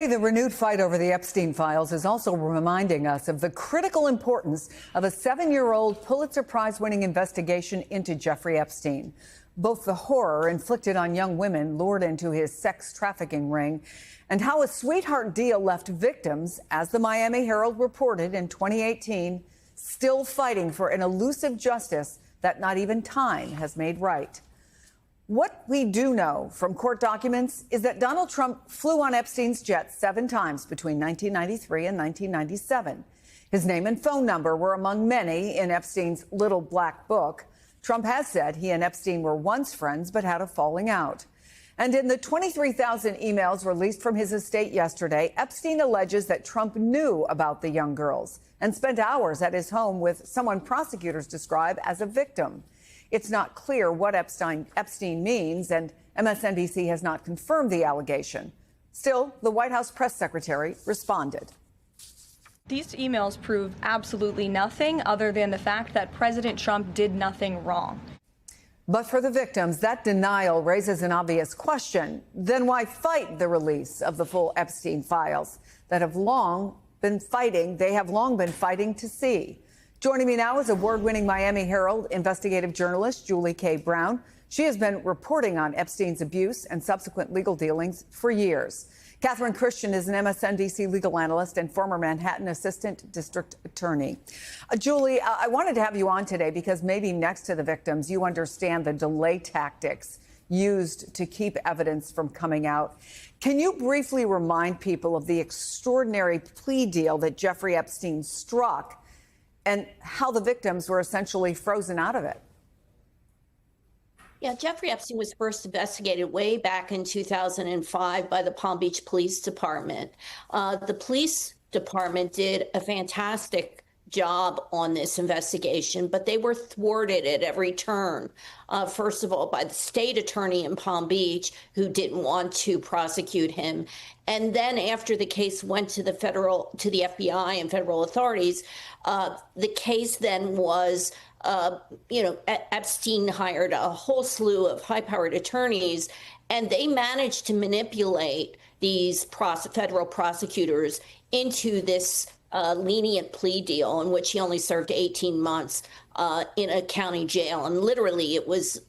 The renewed fight over the Epstein files is also reminding us of the critical importance of a 7-year-old Pulitzer Prize-winning investigation into Jeffrey Epstein. Both the horror inflicted on young women lured into his sex trafficking ring and how a sweetheart deal left victims, as the Miami Herald reported in 2018, still fighting for an elusive justice that not even time has made right. What we do know from court documents is that Donald Trump flew on Epstein's jet 7 times between 1993 and 1997. His name and phone number were among many in Epstein's little black book. Trump has said he and Epstein were once friends but had a falling out. And in the 23,000 emails released from his estate yesterday, Epstein alleges that Trump knew about the young girls and spent hours at his home with someone prosecutors describe as a victim. It's not clear what Epstein means, and MSNBC has not confirmed the allegation. Still, the White House press secretary responded. These emails prove absolutely nothing other than the fact that President Trump did nothing wrong. But for the victims, that denial raises an obvious question. Then why fight the release of the full Epstein files that have long been fighting to see? Joining me now is award-winning Miami Herald investigative journalist Julie K. Brown. She has been reporting on Epstein's abuse and subsequent legal dealings for years. Catherine Christian is an MSNBC legal analyst and former Manhattan assistant district attorney. Julie, I wanted to have you on today because maybe next to the victims, you understand the delay tactics used to keep evidence from coming out. Can you briefly remind people of the extraordinary plea deal that Jeffrey Epstein struck and how the victims were essentially frozen out of it? Yeah, Jeffrey Epstein was first investigated way back in 2005 by the Palm Beach Police Department. The police department did a fantastic job on this investigation, but they were thwarted at every turn. First of all, by the state attorney in Palm Beach, who didn't want to prosecute him. And then after the case went to the FBI and federal authorities, the case then was, Epstein hired a whole slew of high-powered attorneys, and they managed to manipulate these federal prosecutors into this lenient plea deal in which he only served 18 months in a county jail. And literally it was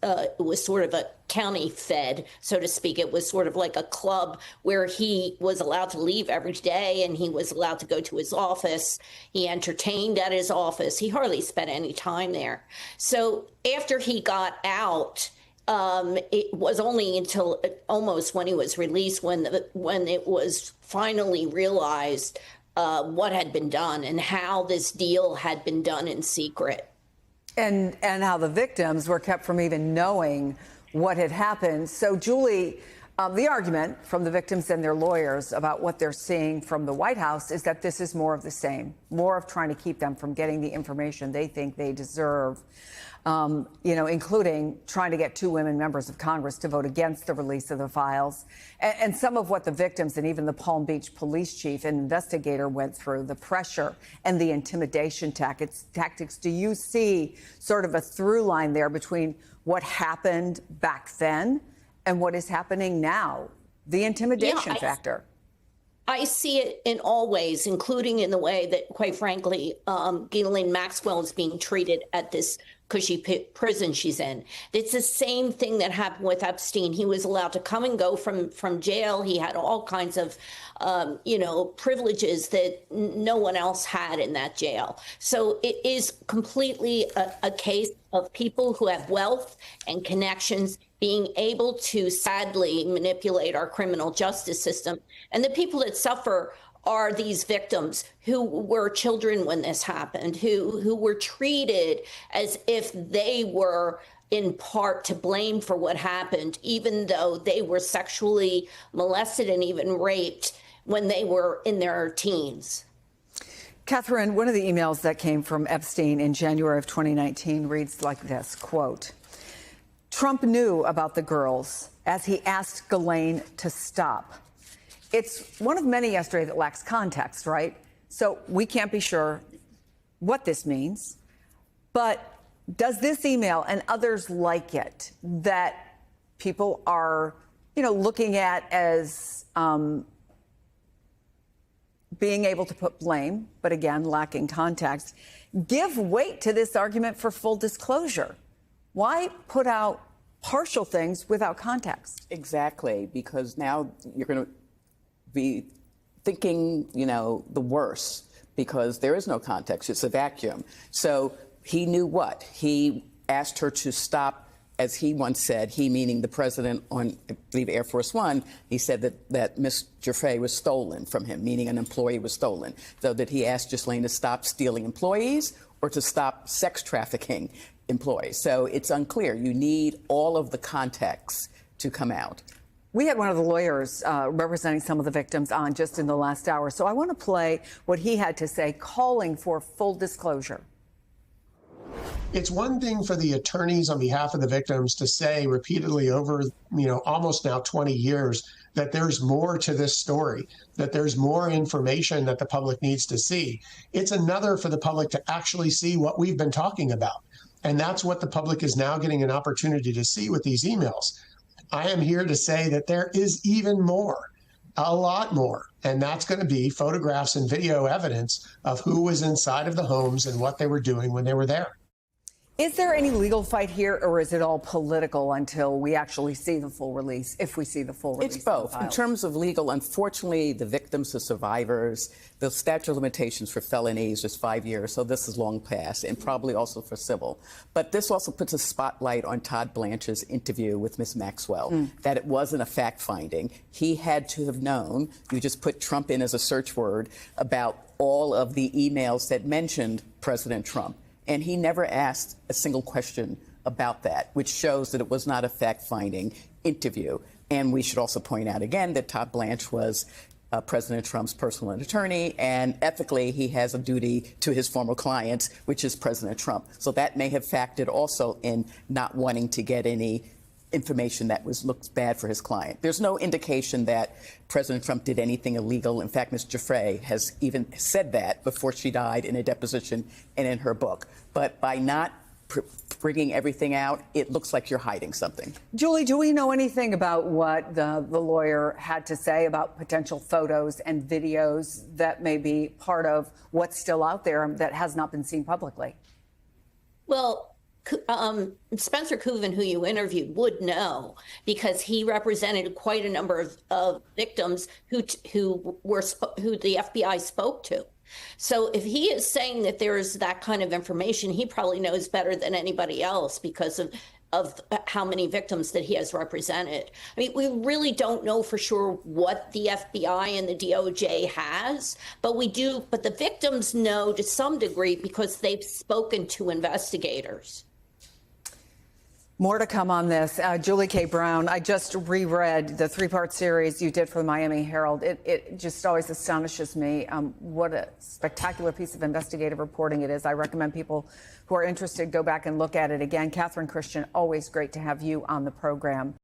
sort of a county fed, so to speak. It was sort of like a club where he was allowed to leave every day and he was allowed to go to his office. He entertained at his office. He hardly spent any time there. So after he got out, it was only until almost when he was released when it was finally realized what had been done and how this deal had been done in secret. And how the victims were kept from even knowing what had happened. So, Julie, the argument from the victims and their lawyers about what they're seeing from the White House is that this is more of the same, more of trying to keep them from getting the information they think they deserve, including trying to get 2 women members of Congress to vote against the release of the files. And some of what the victims and even the Palm Beach police chief and investigator went through, the pressure and the intimidation tactics. Do you see sort of a through line there between what happened back then and what is happening now, the intimidation factor? I see it in all ways, including in the way that, quite frankly, Ghislaine Maxwell is being treated at this cushy prison she's in. It's the same thing that happened with Epstein. He was allowed to come and go from jail. He had all kinds of, privileges that no one else had in that jail. So it is completely a case of people who have wealth and connections being able to sadly manipulate our criminal justice system. And the people that suffer are these victims who were children when this happened, who were treated as if they were in part to blame for what happened, even though they were sexually molested and even raped when they were in their teens. Catherine, one of the emails that came from Epstein in January of 2019 reads like this, quote, Trump knew about the girls as he asked Ghislaine to stop. It's one of many yesterday that lacks context, right? So we can't be sure what this means. But does this email and others like it that people are, looking at as being able to put blame, but again, lacking context, give weight to this argument for full disclosure. Why put out partial things without context? Exactly, because now you're going to be thinking, the worst, because there is no context. It's a vacuum. So he knew what? He asked her to stop. As he once said, he meaning the president on, I believe, Air Force One, he said that Ms. Giuffre was stolen from him, meaning an employee was stolen. So that he asked Ghislaine to stop stealing employees or to stop sex trafficking employees. So it's unclear. You need all of the context to come out. We had one of the lawyers representing some of the victims on just in the last hour. So I want to play what he had to say, calling for full disclosure. It's one thing for the attorneys on behalf of the victims to say repeatedly over, almost now 20 years that there's more to this story, that there's more information that the public needs to see. It's another for the public to actually see what we've been talking about. And that's what the public is now getting an opportunity to see with these emails. I am here to say that there is even more, a lot more. And that's going to be photographs and video evidence of who was inside of the homes and what they were doing when they were there. Is there any legal fight here, or is it all political until we actually see the full release, if we see the full release? It's both. In terms of legal, unfortunately, the victims, the survivors, the statute of limitations for felonies is 5 years, so this is long past, and probably also for civil. But this also puts a spotlight on Todd Blanche's interview with Ms. Maxwell, that it wasn't a fact-finding. He had to have known, you just put Trump in as a search word, about all of the emails that mentioned President Trump. And he never asked a single question about that, which shows that it was not a fact-finding interview. And we should also point out again that Todd Blanche was President Trump's personal attorney, and ethically he has a duty to his former clients, which is President Trump. So that may have factored also in not wanting to get any information that looks bad for his client. There's no indication that President Trump did anything illegal. In fact, Ms. Giuffre has even said that before she died in a deposition and in her book. But by not bringing everything out, it looks like you're hiding something. Julie, do we know anything about what the lawyer had to say about potential photos and videos that may be part of what's still out there that has not been seen publicly? Well, Spencer Kuvin, who you interviewed, would know because he represented quite a number of victims who the FBI spoke to. So if he is saying that there is that kind of information, he probably knows better than anybody else because of how many victims that he has represented. I mean, we really don't know for sure what the FBI and the DOJ has, but we do. But the victims know to some degree because they've spoken to investigators. More to come on this. Julie K. Brown, I just reread the three-part series you did for the Miami Herald. It just always astonishes me what a spectacular piece of investigative reporting it is. I recommend people who are interested go back and look at it again. Catherine Christian, always great to have you on the program.